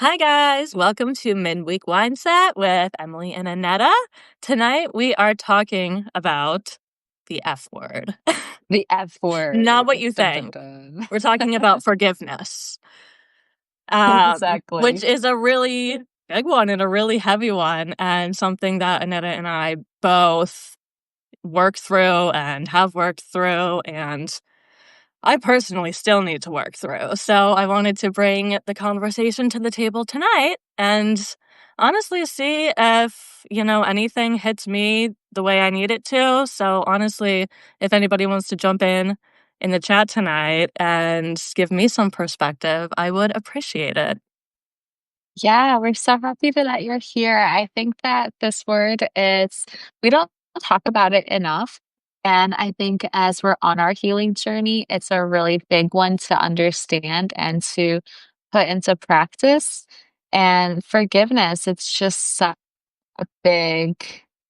Hi, guys. Welcome to Midweek Wine Set with Emily and Aneta. Tonight, we are talking about the F word. The F Not word. what you Dun, dun, think. dun. We're talking about forgiveness, which Exactly. is a really big one and a really heavy one, and something that Aneta and I both work through and have worked through, and I personally still need to work through. So I wanted to bring the conversation to the table tonight and honestly see if, anything hits me the way I need it to. So honestly, if anybody wants to jump in the chat tonight and give me some perspective, I would appreciate it. Yeah, we're so happy that you're here. I think that this word is, we don't talk about it enough. And I think as we're on our healing journey, it's a really big one to understand and to put into practice. And forgiveness, it's just such a big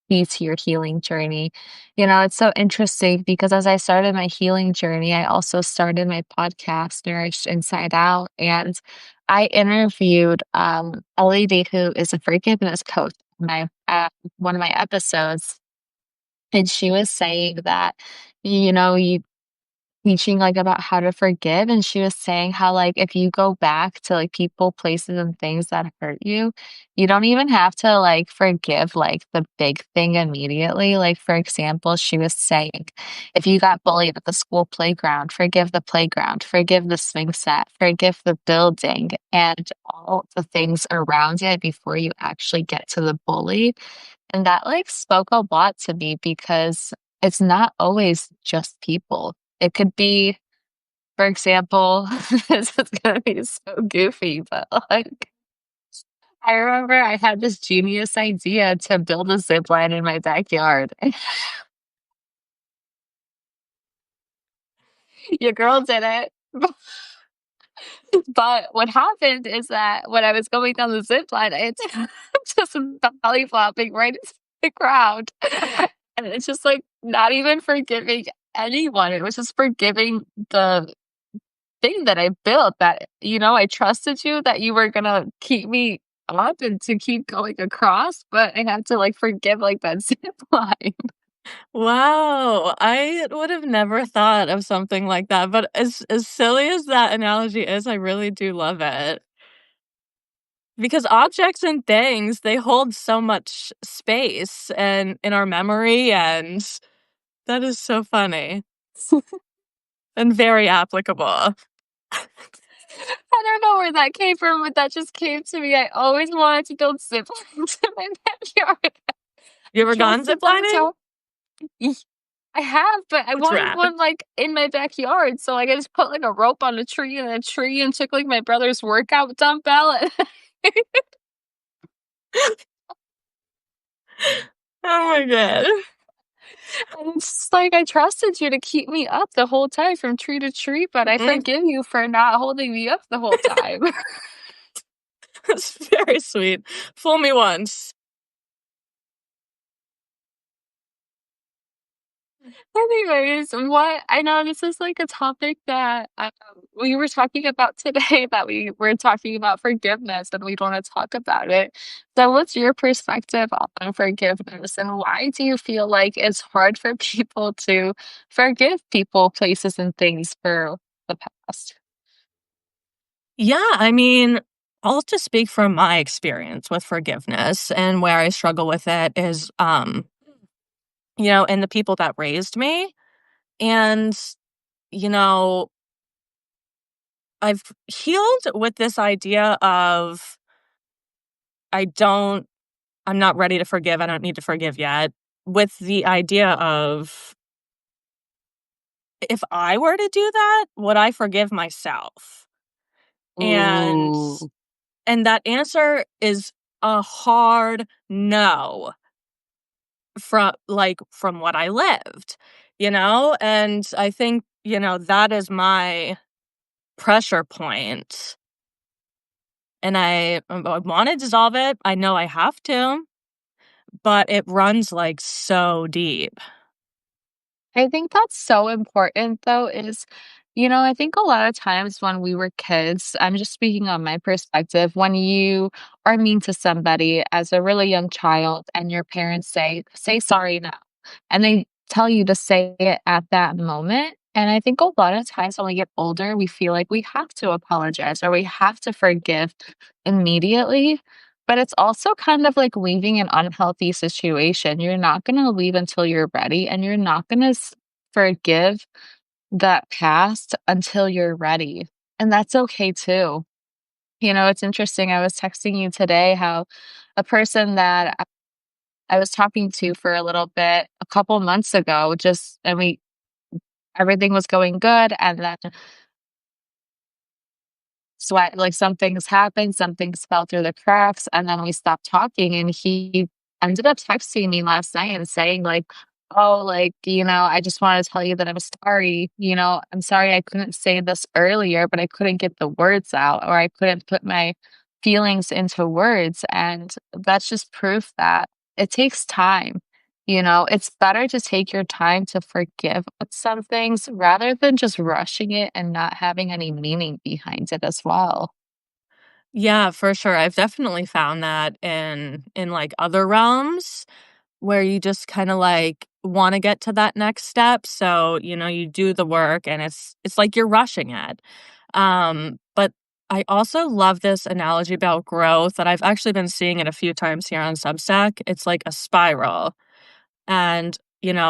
piece to your healing journey. It's so interesting because as I started my healing journey, I also started my podcast, Nourished Inside Out, and I interviewed a lady who is a forgiveness coach in my one of my episodes, and she was saying that you teaching, like, about how to forgive, and she was saying how, like, if you go back to, like, people, places, and things that hurt you, you don't even have to, like, forgive, like, the big thing immediately. Like, for example, she was saying, if you got bullied at the school playground, forgive the playground, forgive the swing set, forgive the building, and all the things around it before you actually get to the bully. And that, like, spoke a lot to me because it's not always just people. It could be, for example, this is gonna be so goofy, but, like, I remember I had this genius idea to build a zip line in my backyard. Your girl did it. But what happened is that when I was going down the zip line, it's just belly flopping right into the ground. And it's just like not even forgiving anyone. It was just forgiving the thing that I built that, I trusted you that you were gonna keep me up and to keep going across, but I had to like forgive like that zip line. Wow, I would have never thought of something like that, but as silly as that analogy is, I really do love it. Because objects and things, they hold so much space and in our memory, and that is so funny and very applicable. I don't know where that came from, but that just came to me. I always wanted to build zip lines in my backyard. You I ever gone trusted them ziplining? so. I have, but I It's wanted rad. one, like, in my backyard, so, like, I just put, like, a rope on a tree and took, like, my brother's workout dumbbell and Oh my god. and it's just like, I trusted you to keep me up the whole time from tree to tree, but I Mm, forgive you for not holding me up the whole time. that's very sweet. Fool me once. Anyways, what I know this is like a topic that we were talking about today, that we were talking about forgiveness and we want to talk about it. So, what's your perspective on forgiveness, and why do you feel like it's hard for people to forgive people, places, and things for the past? Yeah, I mean, I'll just speak from my experience with forgiveness and where I struggle with it is, and the people that raised me. And, you know, I've healed with this idea of I don't, I'm not ready to forgive. I don't need to forgive yet. With the idea of if I were to do that, would I forgive myself? And Ooh. and that answer is a hard no from what I lived, And I think, that is my pressure point. And I want to dissolve it. I know I have to, but it runs like so deep. I think that's so important though, is I think a lot of times when we were kids, I'm just speaking on my perspective, when you are mean to somebody as a really young child and your parents say sorry now, and they tell you to say it at that moment. And I think a lot of times when we get older, we feel like we have to apologize or we have to forgive immediately. But it's also kind of like leaving an unhealthy situation. You're not going to leave until you're ready, and you're not going to forgive that past until you're ready. And that's okay too. It's interesting. I was texting you today how a person that I was talking to for a little bit a couple months ago, and everything was going good. And then like some things happened, some things fell through the cracks, and then we stopped talking. And he ended up texting me last night and saying, like, oh, like, I just want to tell you that I'm sorry. I'm sorry I couldn't say this earlier, but I couldn't get the words out, or I couldn't put my feelings into words. And that's just proof that it takes time. It's better to take your time to forgive some things rather than just rushing it and not having any meaning behind it as well. Yeah, for sure. I've definitely found that in like other realms where you just kind of like want to get to that next step. So, you do the work and it's like you're rushing it. But I also love this analogy about growth that I've actually been seeing it a few times here on Substack. It's like a spiral. And,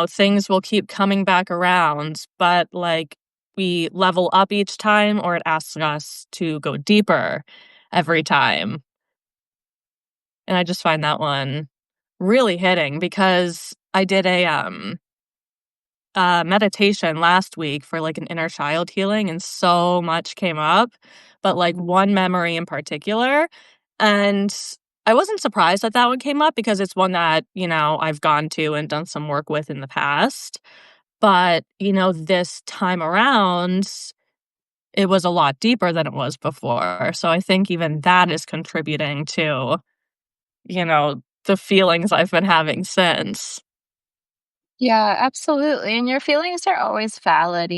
things will keep coming back around, but like we level up each time or it asks us to go deeper every time. And I just find that one really hitting because I did a meditation last week for like an inner child healing and so much came up, but like one memory in particular. And I wasn't surprised that that one came up because it's one that, I've gone to and done some work with in the past. But, this time around, it was a lot deeper than it was before. So I think even that is contributing to, the feelings I've been having since. Yeah, absolutely. And your feelings are always valid.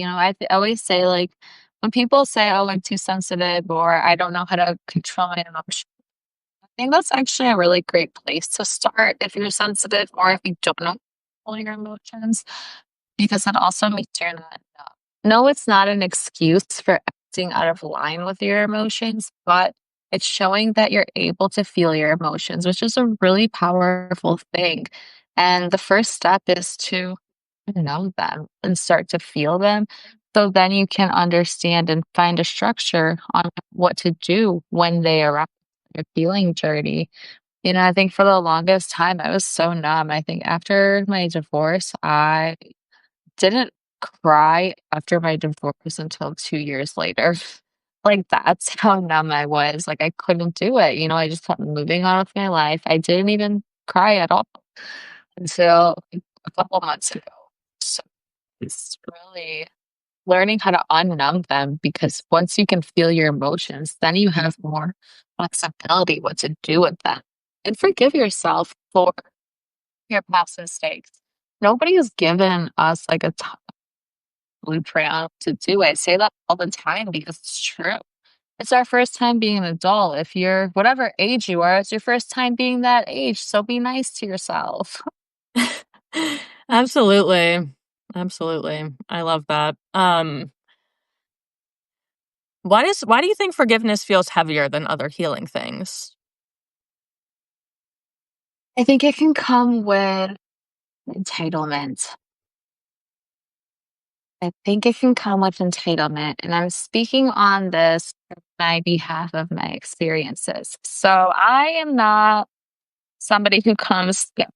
Always say, like, when people say, oh, I'm too sensitive or I don't know how to control my emotions, I think that's actually a really great place to start if you're sensitive or if you don't know how to control your emotions, because it also means you're not enough. No, it's not an excuse for acting out of line with your emotions, but it's showing that you're able to feel your emotions, which is a really powerful thing. And the first step is to know them and start to feel them. So then you can understand and find a structure on what to do when they arrive on your feeling journey. I think for the longest time, I was so numb. I think after my divorce, I didn't cry after my divorce until 2 years later. Like, that's how numb I was, like, I couldn't do it, I just kept moving on with my life. I didn't even cry at all until like, a couple months ago. So, it's really learning how to unnumb them, because once you can feel your emotions, then you have more flexibility what to do with them. And forgive yourself for your past mistakes. Nobody has given us, like, a blueprint on what to do. I say that all the time because it's true. It's our first time being an adult. If you're whatever age you are, it's your first time being that age. So be nice to yourself. Absolutely. Absolutely. I love that. Why do you think forgiveness feels heavier than other healing things? I think it can come with entitlement. I think it can come with entitlement. And I'm speaking on this from my behalf of my experiences. So I am not somebody who comes, yeah,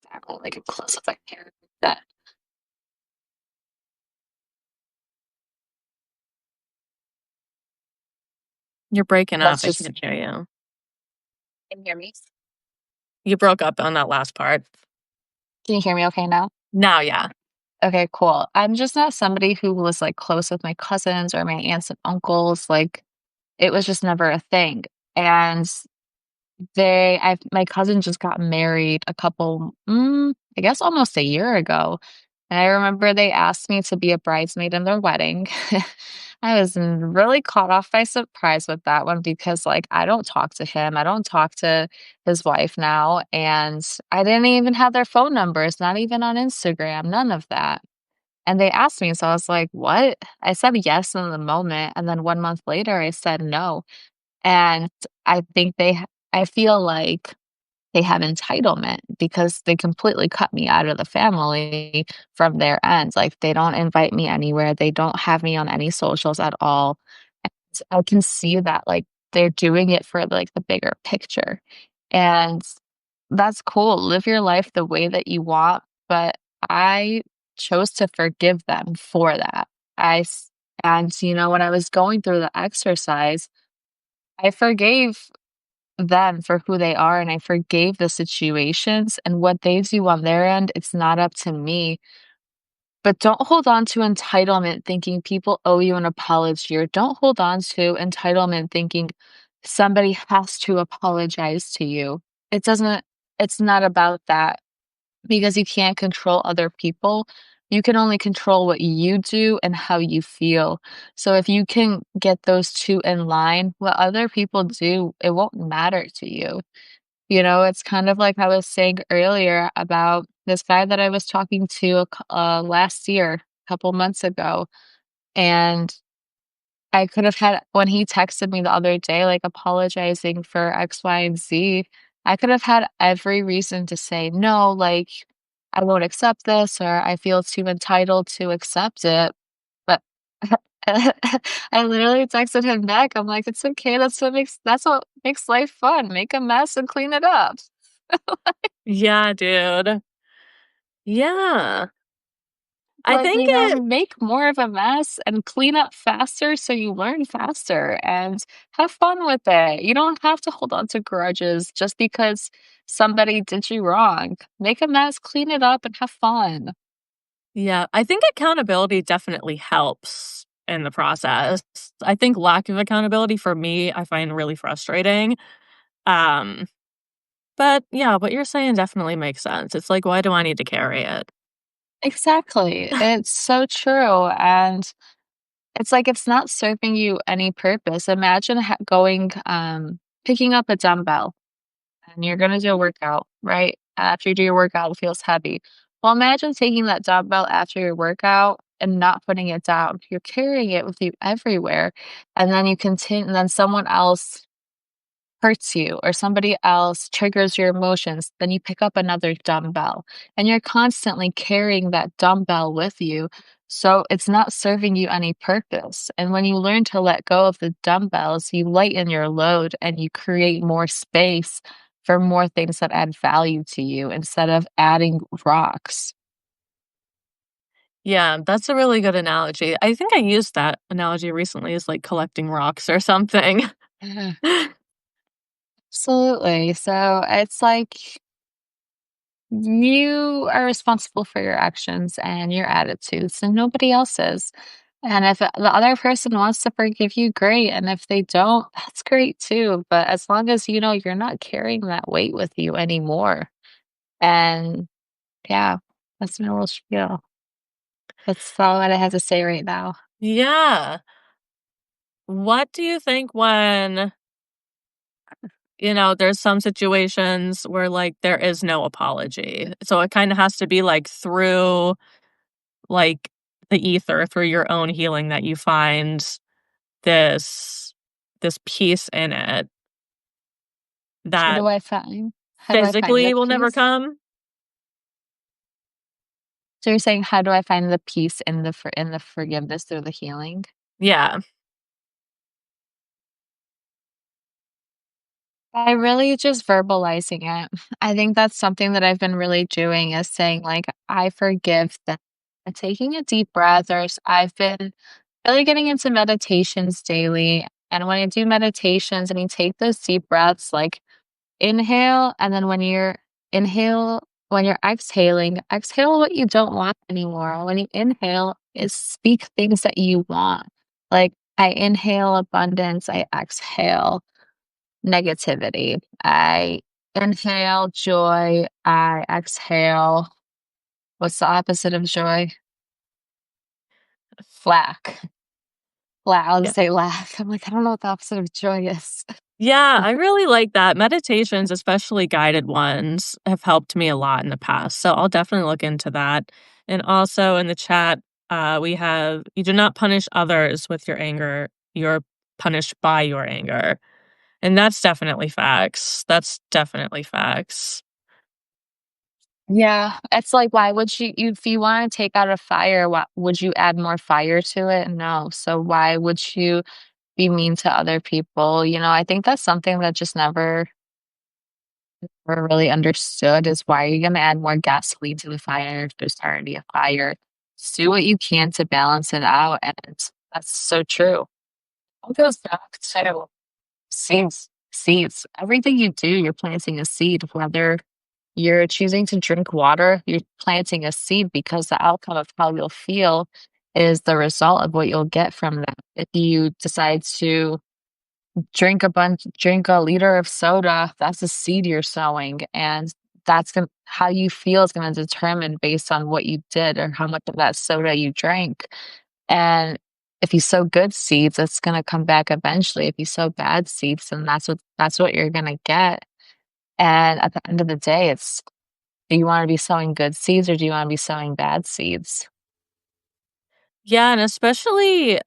exactly, like a close up character that You're breaking up. let's I just can't hear you. can you hear me? You broke up on that last part. Can you hear me okay now? Now, yeah. Okay, cool. I'm just not somebody who was, like, close with my cousins or my aunts and uncles, like, it was just never a thing, and my cousin just got married I guess almost a year ago, And I remember they asked me to be a bridesmaid in their wedding. I was really caught off by surprise with that one because, like, I don't talk to him. I don't talk to his wife now. And I didn't even have their phone numbers, not even on Instagram, none of that. And they asked me, so I was like, "What?" I said yes in the moment. And then 1 month later, I said no. And I think I feel like they have entitlement because they completely cut me out of the family from their end. Like, they don't invite me anywhere. They don't have me on any socials at all. And I can see that, like, they're doing it for, like, the bigger picture. And that's cool. Live your life the way that you want, but I chose to forgive them for that. I s and, when I was going through the exercise, I forgave them for who they are, and I forgave the situations, and what they do on their end, it's not up to me. But don't hold on to entitlement thinking people owe you an apology, or don't hold on to entitlement thinking somebody has to apologize to you. It doesn't it's not about that because you can't control other people. You can only control what you do and how you feel. So if you can get those 2 in line, what other people do, it won't matter to you. It's kind of like I was saying earlier about this guy that I was talking to last year, a couple months ago, and I could have had when he texted me the other day, like, apologizing for X, Y, and Z, I could have had every reason to say, "No, like, I won't accept this," or "I feel too entitled to accept it," but I literally texted him back, I'm like, "It's okay, that's what makes life fun, make a mess and clean it up." Yeah, dude. Yeah. I Like, think it make more of a mess and clean up faster so you learn faster and have fun with it. You don't have to hold on to grudges just because somebody did you wrong. Make a mess, clean it up, and have fun. Yeah, I think accountability definitely helps in the process. I think lack of accountability for me, I find really frustrating. Um, but yeah, what you're saying definitely makes sense. It's like, why do I need to carry it? Exactly. It's so true. And it's like it's not serving you any purpose. Imagine picking up a dumbbell and you're gonna do a workout, right? After you do your workout, it feels heavy. Well, imagine taking that dumbbell after your workout and not putting it down. You're carrying it with you everywhere, and then and then someone else hurts you or somebody else triggers your emotions, then you pick up another dumbbell and you're constantly carrying that dumbbell with you. So it's not serving you any purpose. And when you learn to let go of the dumbbells, you lighten your load and you create more space for more things that add value to you instead of adding rocks. Yeah, that's a really good analogy. I think I used that analogy recently as like collecting rocks or something. Yeah, absolutely. So it's like you are responsible for your actions and your attitudes, and nobody else is. And if the other person wants to forgive you, great. And if they don't, that's great too. But as long as you know you're not carrying that weight with you anymore. And yeah, that's my little spiel. That's all that I have to say right now. Yeah. What do you think when, there's some situations where like there is no apology? So it kind of has to be like through like the ether, through your own healing that you find this this peace in it How that do I find? How do I find the physically will never peace? come. So you're saying, how do I find the peace in the forgiveness through the healing? Yeah. By really just verbalizing it. I think that's something that I've been really doing is saying, like, I forgive them. And taking a deep breath, I've been really getting into meditations daily. And when I do meditations and you take those deep breaths, like inhale, and then when you're exhaling, exhale what you don't want anymore. When you inhale, is speak things that you want. Like I inhale abundance, I exhale negativity. I inhale joy, I exhale What's the opposite of joy? Lack. I'll Yeah. say lack. I'm like, I don't know what the opposite of joy is. Yeah, I really like that. Meditations, especially guided ones, have helped me a lot in the past, so I'll definitely look into that. And also in the chat, we have, "You do not punish others with your anger, you're punished by your anger." And that's definitely facts. That's definitely facts. Yeah, it's like, why would if you wanna take out a fire, why would you add more fire to it? No, so why would you be mean to other people? You know, I think that's something that just never were really understood is why are you gonna add more gasoline to the fire if there's already a fire? Just do what you can to balance it out, and that's so true. It goes back to seeds. Seeds. Everything you do, you're planting a seed, whether you're choosing to drink water, you're planting a seed because the outcome of how you'll feel is the result of what you'll get from that. If you decide to drink a liter of soda, that's a seed you're sowing, and that's gonna how you feel is gonna determine based on what you did or how much of that soda you drank, and if you sow good seeds, it's gonna come back eventually. If you sow bad seeds, then that's what you're gonna get, and at the end of the day, it's do you wanna be sowing good seeds or do you wanna be sowing bad seeds? Yeah, and especially,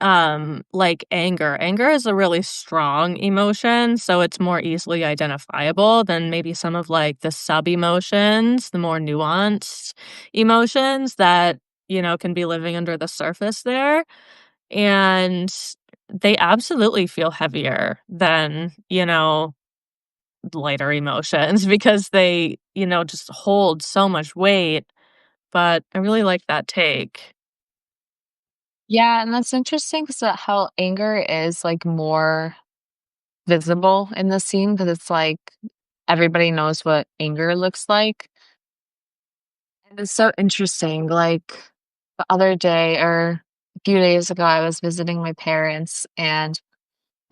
like anger. Anger is a really strong emotion, so it's more easily identifiable than maybe some of like the sub emotions, the more nuanced emotions that, can be living under the surface there. And they absolutely feel heavier than, lighter emotions because they, just hold so much weight. But I really like that take. Yeah, and that's interesting 'cause, how anger is, like, more visible in the scene because it's like everybody knows what anger looks like. And it's so interesting, like, the other day or a few days ago, I was visiting my parents, and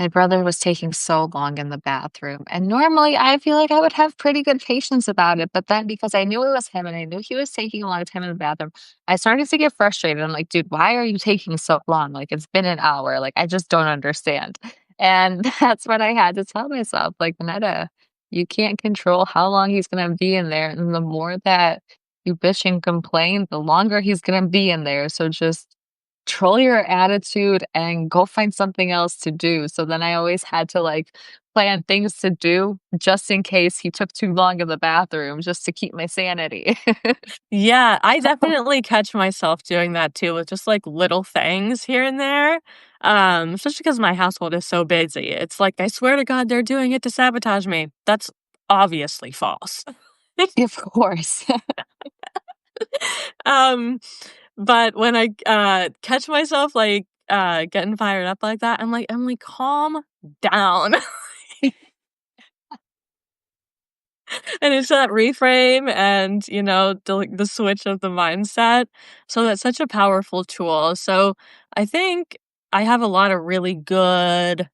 my brother was taking so long in the bathroom, and normally, I feel like I would have pretty good patience about it, but then because I knew it was him and I knew he was taking a long time in the bathroom, I started to get frustrated. I'm like, "Dude, why are you taking so long? Like, it's been an hour, like, I just don't understand." And that's what I had to tell myself, like, "Netta, you can't control how long he's gonna be in there, and the more that you bitch and complain, the longer he's gonna be in there, so just control your attitude and go find something else to do." So then I always had to like plan things to do just in case he took too long in the bathroom just to keep my sanity. Yeah, I definitely catch myself doing that too with just, like, little things here and there, especially because my household is so busy. It's like, I swear to God they're doing it to sabotage me. That's obviously false. Of course. Um, but when I, catch myself, like, getting fired up like that, I'm like, "Calm down." And it's that reframe and, the switch of the mindset. So that's such a powerful tool. So I think I have a lot of really good,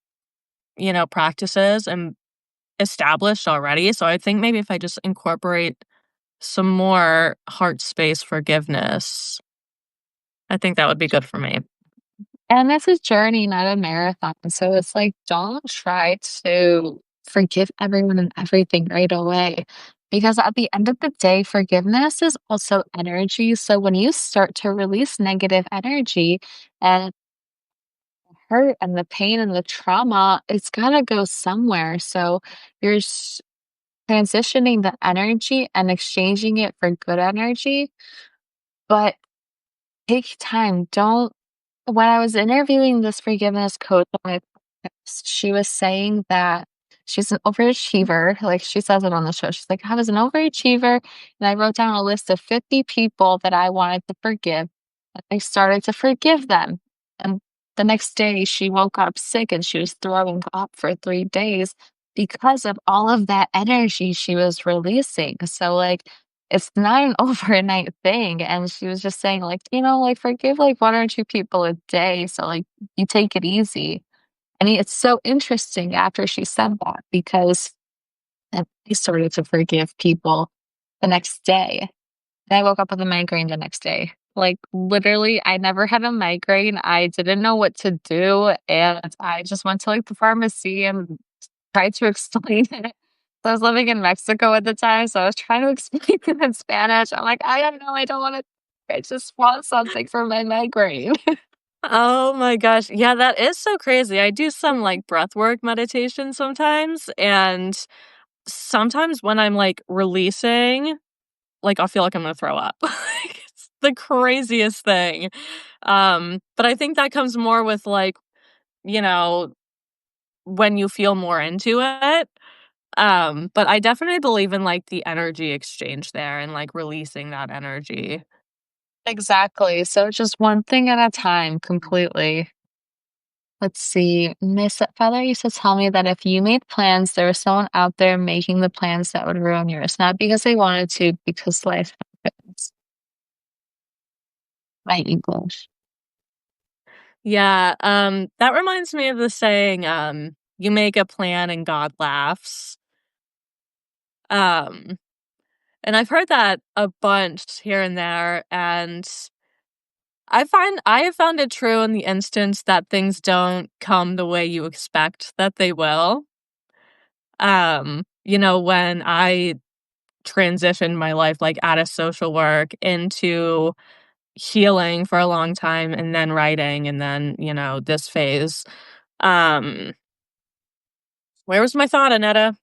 practices and established already. So I think maybe if I just incorporate some more heart space forgiveness, I think that would be good for me. And it's a journey, not a marathon. So it's like, don't try to forgive everyone and everything right away. Because at the end of the day, forgiveness is also energy. So when you start to release negative energy and hurt and the pain and the trauma, it's gotta go somewhere. So you're transitioning the energy and exchanging it for good energy, but take time. Don't when I was interviewing this forgiveness coach on my podcast, she was saying that she's an overachiever. Like she says it on the show. She's like, I was an overachiever and I wrote down a list of 50 people that I wanted to forgive. And I started to forgive them. And the next day she woke up sick and she was throwing up for 3 days because of all of that energy she was releasing. So like it's not an overnight thing, and she was just saying, like, like, forgive, like, 1 or 2 people a day, so, like, you take it easy, and it's so interesting after she said that because then I started to forgive people the next day, and I woke up with a migraine the next day. Like, literally, I never had a migraine, I didn't know what to do, and I just went to, like, the pharmacy and tried to explain it. So I was living in Mexico at the time, so I was trying to explain it in Spanish. I'm like, "I don't know, I don't wanna I just want something for my migraine." Oh my gosh. Yeah, that is so crazy. I do some, like, breathwork meditation sometimes, and sometimes when I'm, like, releasing, like, I'll feel like I'm gonna throw up. Like, it's the craziest thing. But I think that comes more with, like, you know, when you feel more into it. But I definitely believe in, like, the energy exchange there and, like, releasing that energy. Exactly, so just one thing at a time, completely. Let's see. Miss Father used to tell me that if you made plans, there was someone out there making the plans that would ruin yours, not because they wanted to, because life happens. My English. Yeah, that reminds me of the saying, "You make a plan and God laughs." Um, and I've heard that a bunch here and there, and I have found it true in the instance that things don't come the way you expect that they will. When I transitioned my life, like, out of social work into healing for a long time and then writing and then, this phase. Um, where was my thought, Aneta?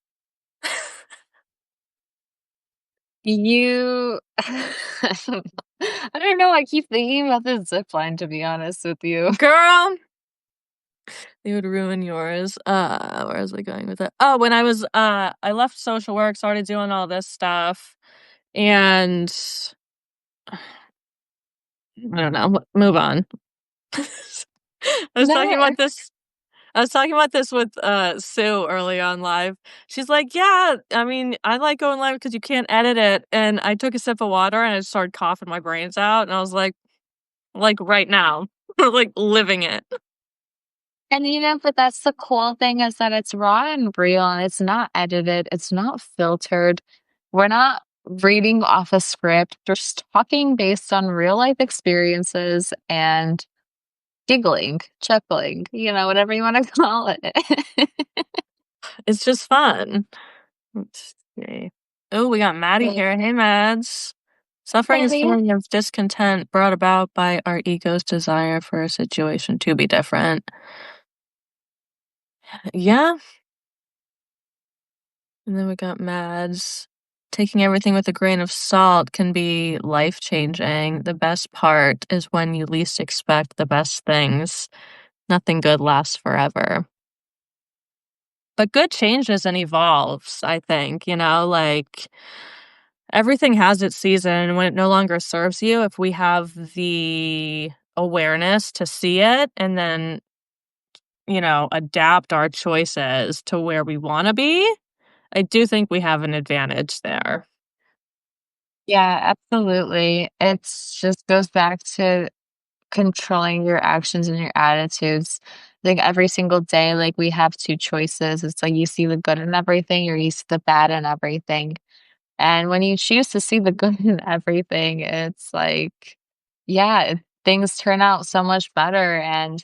You I don't know, I keep thinking about the zip line, to be honest with you. Girl, it would ruin yours. Where was I going with it? Oh, when I left social work, started doing all this stuff, and I don't know, move on. I was No, talking about this I was talking about this with, Sue early on live. She's like, "Yeah, I mean, I like going live because you can't edit it," and I took a sip of water and I started coughing my brains out, and I was like, right now, like, living it. and, but that's the cool thing is that it's raw and real, and it's not edited, it's not filtered. We're not reading off a script, we're just talking based on real life experiences and giggling, chuckling, whatever you wanna call it. It's just fun. Let's see. Oh, we got Maddie Hey, here. Hey, Mads. Suffering is Maddie. feeling of discontent brought about by our ego's desire for a situation to be different. Yeah. And then we got Mads. Taking everything with a grain of salt can be life changing. The best part is when you least expect the best things. Nothing good lasts forever. But good changes and evolves, I think, like everything has its season, and when it no longer serves you, if we have the awareness to see it and then, adapt our choices to where we wanna be, I do think we have an advantage there. Yeah, absolutely. It's just goes back to controlling your actions and your attitudes. Like every single day, like we have two choices. It's like you see the good in everything or you see the bad in everything. And when you choose to see the good in everything, it's like, yeah, things turn out so much better. And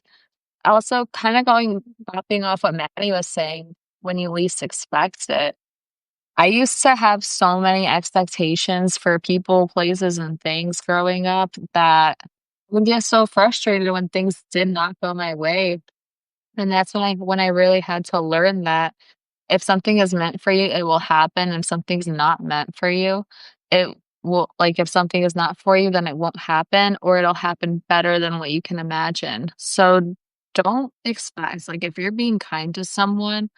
also kind of bopping off what Maddie was saying, when you least expect it. I used to have so many expectations for people, places, and things growing up that I would get so frustrated when things did not go my way. And that's when I really had to learn that if something is meant for you, it will happen. If something's not meant for you, it will like if something is not for you, then it won't happen or it'll happen better than what you can imagine. So don't expect like if you're being kind to someone,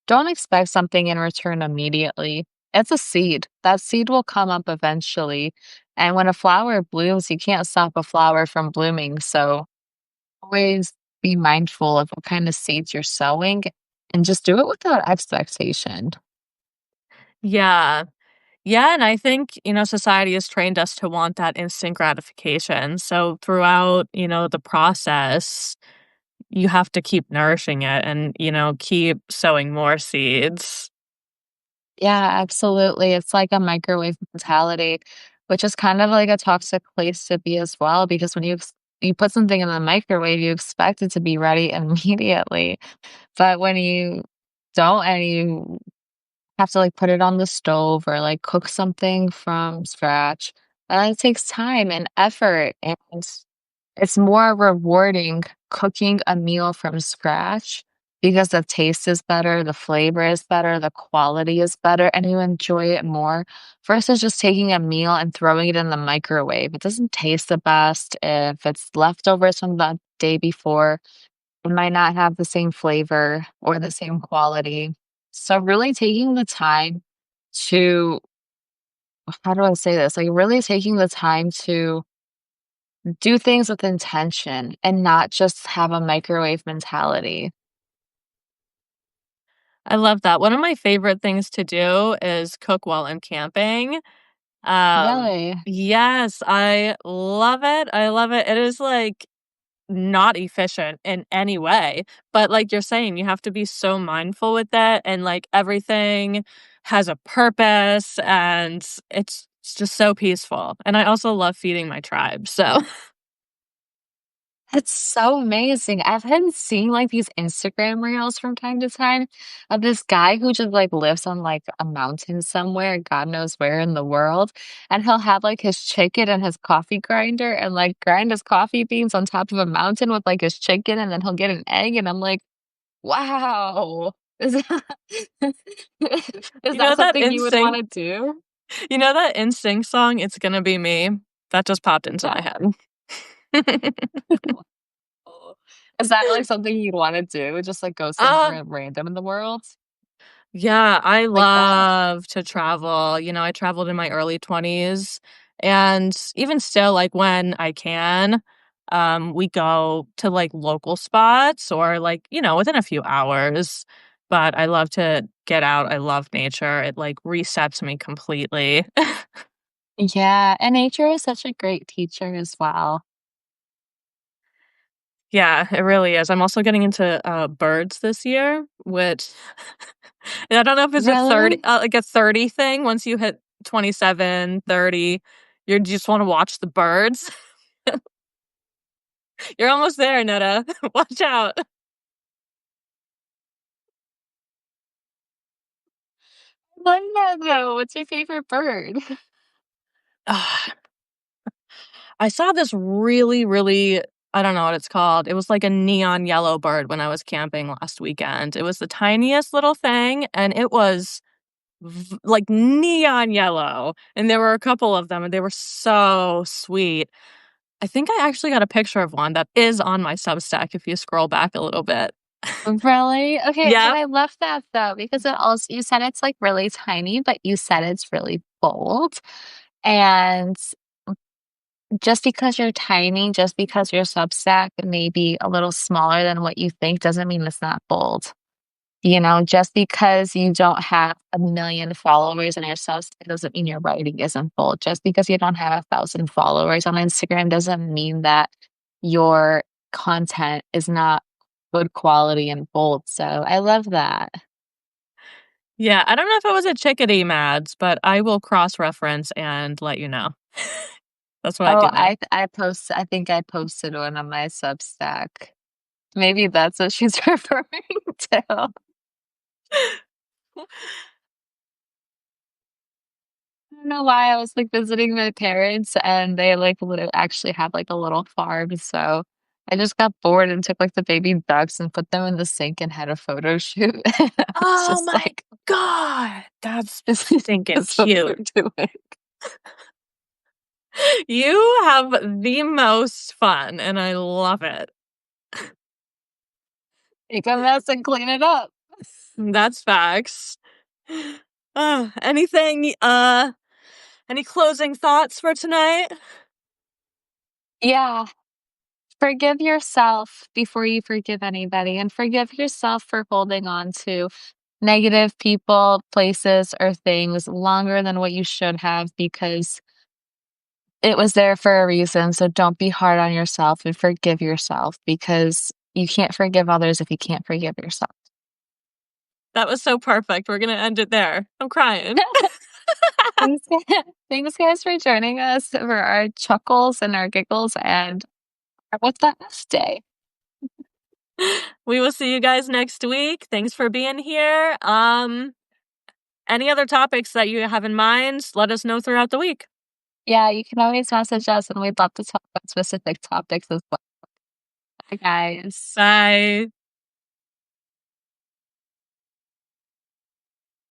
don't expect something in return immediately. It's a seed. That seed will come up eventually. And when a flower blooms, you can't stop a flower from blooming. So always be mindful of what kind of seeds you're sowing and just do it without expectation. Yeah. Yeah, and I think, society has trained us to want that instant gratification, so throughout, the process, you have to keep nourishing it and, keep sowing more seeds. Yeah, absolutely. It's like a microwave mentality. which is kind of like a toxic place to be as well, because when you put something in the microwave, you expect it to be ready immediately. But when you don't and you have to, like, put it on the stove or, like, cook something from scratch, it takes time and effort, and it's more rewarding cooking a meal from scratch because the taste is better, the flavor is better, the quality is better, and you enjoy it more versus just taking a meal and throwing it in the microwave. It doesn't taste the best if it's leftovers from the day before. It might not have the same flavor or the same quality. So really taking the time to how do I say this? Like, really taking the time to do things with intention and not just have a microwave mentality. I love that. One of my favorite things to do is cook while I'm camping. Um, Really? yes, I love it. I love it. It is, like, not efficient in any way, but like you're saying, you have to be so mindful with that, and, like, everything has a purpose, and it's just so peaceful, and I also love feeding my tribe, so That's so amazing. I've been seeing, like, these Instagram reels from time to time of this guy who just, like, lives on, like, a mountain somewhere, God knows where in the world, and he'll have, like, his chicken and his coffee grinder and, like, grind his coffee beans on top of a mountain with, like, his chicken, and then he'll get an egg, and I'm like, "Wow." Is that is you that know that something you would instinct wanna do? you know that instinct song, "It's Gonna Be Me"? That just popped into my Yeah. head. Oh. Is that, like, something you'd wanna do? Just, like, go Uh somewhere random in the world Yeah, I like that? love to travel. I traveled in my early 20s, and even still, like, when I can, we go to, like, local spots or, like, within a few hours, but I love to get out. I love nature. It, like, resets me completely. Yeah, and nature is such a great teacher as well. Yeah, it really is. I'm also getting into, birds this year, which and I don't know if it's a 30 Really? like a 30 thing. Once you hit 27, 30, you just wanna watch the birds. You're almost there, Netta. Watch out. Love that though. What's your favorite bird? Ah, I saw this really, really I don't know what it's called. It was like a neon yellow bird when I was camping last weekend. It was the tiniest little thing, and it was like neon yellow, and there were a couple of them, and they were so sweet. I think I actually got a picture of one that is on my Substack if you scroll back a little bit. Really? Okay, but Yep. I love that though, because it also you said it's, like, really tiny, but you said it's really bold, and just because you're tiny, just because your Substack may be a little smaller than what you think doesn't mean it's not bold. You know, just because you don't have 1,000,000 followers on your Substack doesn't mean your writing isn't bold. Just because you don't have 1,000 followers on Instagram doesn't mean that your content is not good quality and bold. So I love that. Yeah, I don't know if it was a chickadee, Mads, but I will cross-reference and let you know. That's what I Oh, do now. I think I posted one on my Substack. Maybe that's what she's referring to. I don't know why I was, like, visiting my parents, and they, like, actually have, like, a little farm, so I just got bored and took, like, the baby ducks and put them in the sink and had a photo shoot. It's Oh just my like, god, that's this stinking is what we're cute. doing. You have the most fun, and I love it. Make a mess and clean it up. That's facts. Anything, any closing thoughts for tonight? Yeah, forgive yourself before you forgive anybody, and forgive yourself for holding on to negative people, places, or things longer than what you should have because it was there for a reason, so don't be hard on yourself and forgive yourself because you can't forgive others if you can't forgive yourself. That was so perfect. We're gonna end it there. I'm crying. Thanks, thanks, guys, for joining us for our chuckles and our giggles and our What's That Mess Day. We will see you guys next week. Thanks for being here. Any other topics that you have in mind, let us know throughout the week. Yeah, you can always message us, and we'd love to talk about specific topics as well. Bye, guys. Bye.